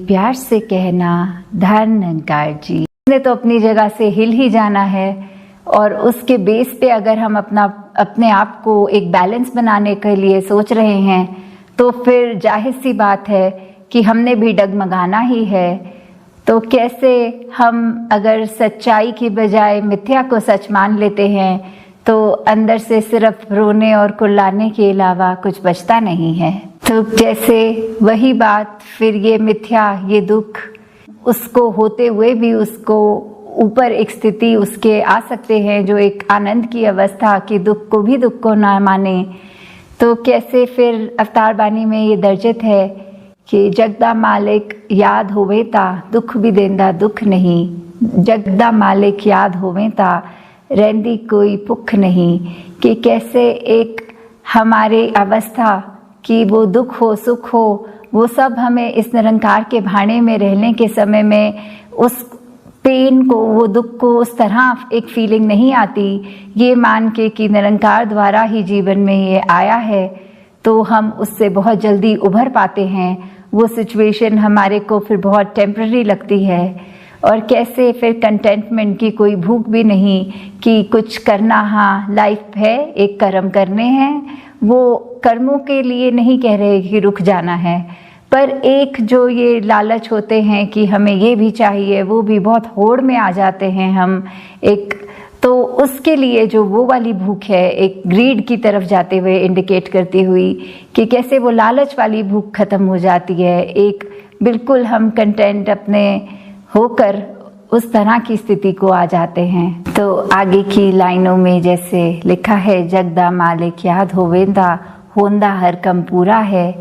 प्यार से कहना धर्मनिरंकार जी ने तो अपनी जगह से हिल ही जाना है और उसके बेस पे अगर हम अपने आप को एक बैलेंस बनाने के लिए सोच रहे हैं तो फिर जाहिर सी बात है कि हमने भी डगमगाना ही है। तो कैसे हम अगर सच्चाई की बजाय मिथ्या को सच मान लेते हैं तो अंदर से सिर्फ रोने और कुर्लाने के अलावा कुछ बचता नहीं है। तो जैसे वही बात फिर ये मिथ्या, ये दुख, उसको होते हुए भी उसको ऊपर एक स्थिति उसके आ सकते हैं जो एक आनंद की अवस्था कि दुख को भी दुख को ना माने। तो कैसे फिर अवतार बानी में ये दर्जित है कि जगदा मालिक याद होवे ता दुख भी देंदा दुख नहीं, जगदा मालिक याद होवे ता रहंदी कोई भुख नहीं। कि कैसे एक हमारे अवस्था कि वो दुख हो सुख हो वो सब हमें इस निरंकार के भाने में रहने के समय में उस पेन को, वो दुख को उस तरह एक फीलिंग नहीं आती। ये मान के कि निरंकार द्वारा ही जीवन में ये आया है तो हम उससे बहुत जल्दी उभर पाते हैं। वो सिचुएशन हमारे को फिर बहुत टेम्पररी लगती है। और कैसे फिर कंटेंटमेंट की कोई भूख भी नहीं कि कुछ करना, हाँ लाइफ है, एक कर्म करने हैं, वो कर्मों के लिए नहीं कह रहे कि रुक जाना है, पर एक जो ये लालच होते हैं कि हमें ये भी चाहिए, वो भी बहुत होड़ में आ जाते हैं हम एक, तो उसके लिए जो वो वाली भूख है एक ग्रीड की तरफ जाते हुए इंडिकेट करती हुई कि कैसे वो लालच वाली भूख खत्म हो जाती है। एक बिल्कुल हम कंटेंट अपने होकर उस तरह की स्थिति को आ जाते हैं। तो आगे की लाइनों में जैसे लिखा है जगदा मालिक याद होवेंदा होंदा हर कम पूरा है,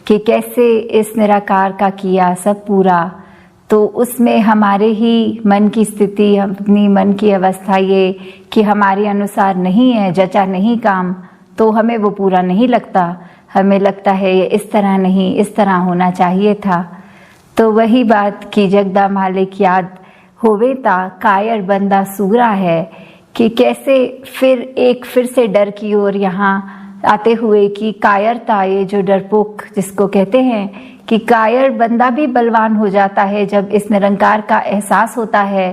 कि कैसे इस निराकार का किया सब पूरा। तो उसमें हमारे ही मन की स्थिति, अपनी मन की अवस्था ये कि हमारे अनुसार नहीं है, जचा नहीं काम, तो हमें वो पूरा नहीं लगता। हमें लगता है ये इस तरह नहीं, इस तरह होना चाहिए था। तो वही बात कि जगदा मालिक याद होवे ता कायर बंदा सूरा है, कि कैसे फिर से डर की ओर यहाँ आते हुए कि कायरता, ये जो डरपोक जिसको कहते हैं कि कायर बंदा भी बलवान हो जाता है जब इस निरंकार का एहसास होता है।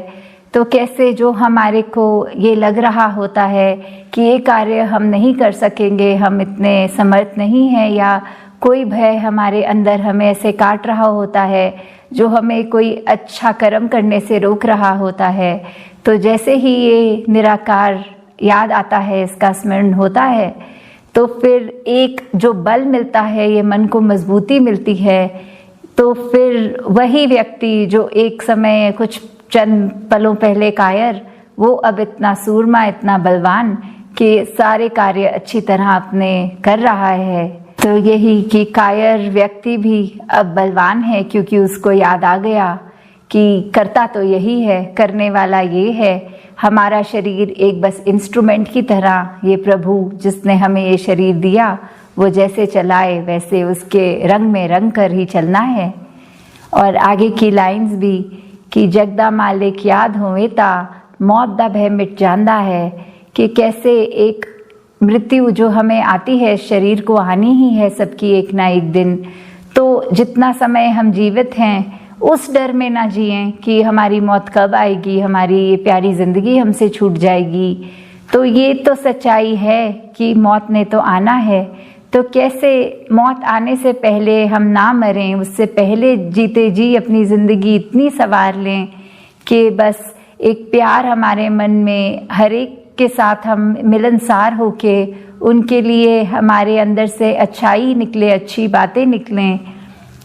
तो कैसे जो हमारे को ये लग रहा होता है कि ये कार्य हम नहीं कर सकेंगे, हम इतने समर्थ नहीं हैं, या कोई भय हमारे अंदर हमें ऐसे काट रहा होता है जो हमें कोई अच्छा कर्म करने से रोक रहा होता है। तो जैसे ही ये निराकार याद आता है, इसका स्मरण होता है, तो फिर एक जो बल मिलता है, ये मन को मजबूती मिलती है। तो फिर वही व्यक्ति जो एक समय कुछ चंद पलों पहले कायर, वो अब इतना सूरमा, इतना बलवान कि सारे कार्य अच्छी तरह अपने कर रहा है। तो यही कि कायर व्यक्ति भी अब बलवान है क्योंकि उसको याद आ गया कि करता तो यही है, करने वाला ये है। हमारा शरीर एक बस इंस्ट्रूमेंट की तरह, ये प्रभु जिसने हमें ये शरीर दिया वो जैसे चलाए वैसे उसके रंग में रंग कर ही चलना है। और आगे की लाइंस भी कि जगदा मालिक याद होवे ता मौत दा भय मिट जांदा है, कि कैसे एक मृत्यु जो हमें आती है, शरीर को आनी ही है सबकी एक ना एक दिन। तो जितना समय हम जीवित हैं उस डर में ना जिएं कि हमारी मौत कब आएगी, हमारी ये प्यारी जिंदगी हमसे छूट जाएगी। तो ये तो सच्चाई है कि मौत ने तो आना है। तो कैसे मौत आने से पहले हम ना मरें, उससे पहले जीते जी अपनी ज़िंदगी इतनी संवार लें कि बस एक प्यार हमारे मन में हर एक के साथ हम मिलनसार होके उनके लिए हमारे अंदर से अच्छाई निकले, अच्छी बातें निकलें।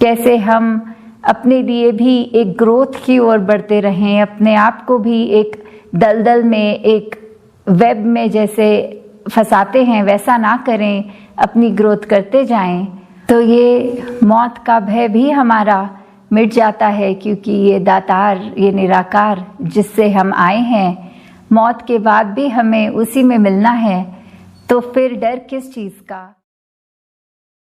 कैसे हम अपने लिए भी एक ग्रोथ की ओर बढ़ते रहें, अपने आप को भी एक दलदल में, एक वेब में जैसे फंसाते हैं वैसा ना करें, अपनी ग्रोथ करते जाएं। तो ये मौत का भय भी हमारा मिट जाता है क्योंकि ये दातार, ये निराकार जिससे हम आए हैं, मौत के बाद भी हमें उसी में मिलना है। तो फिर डर किस चीज़ का।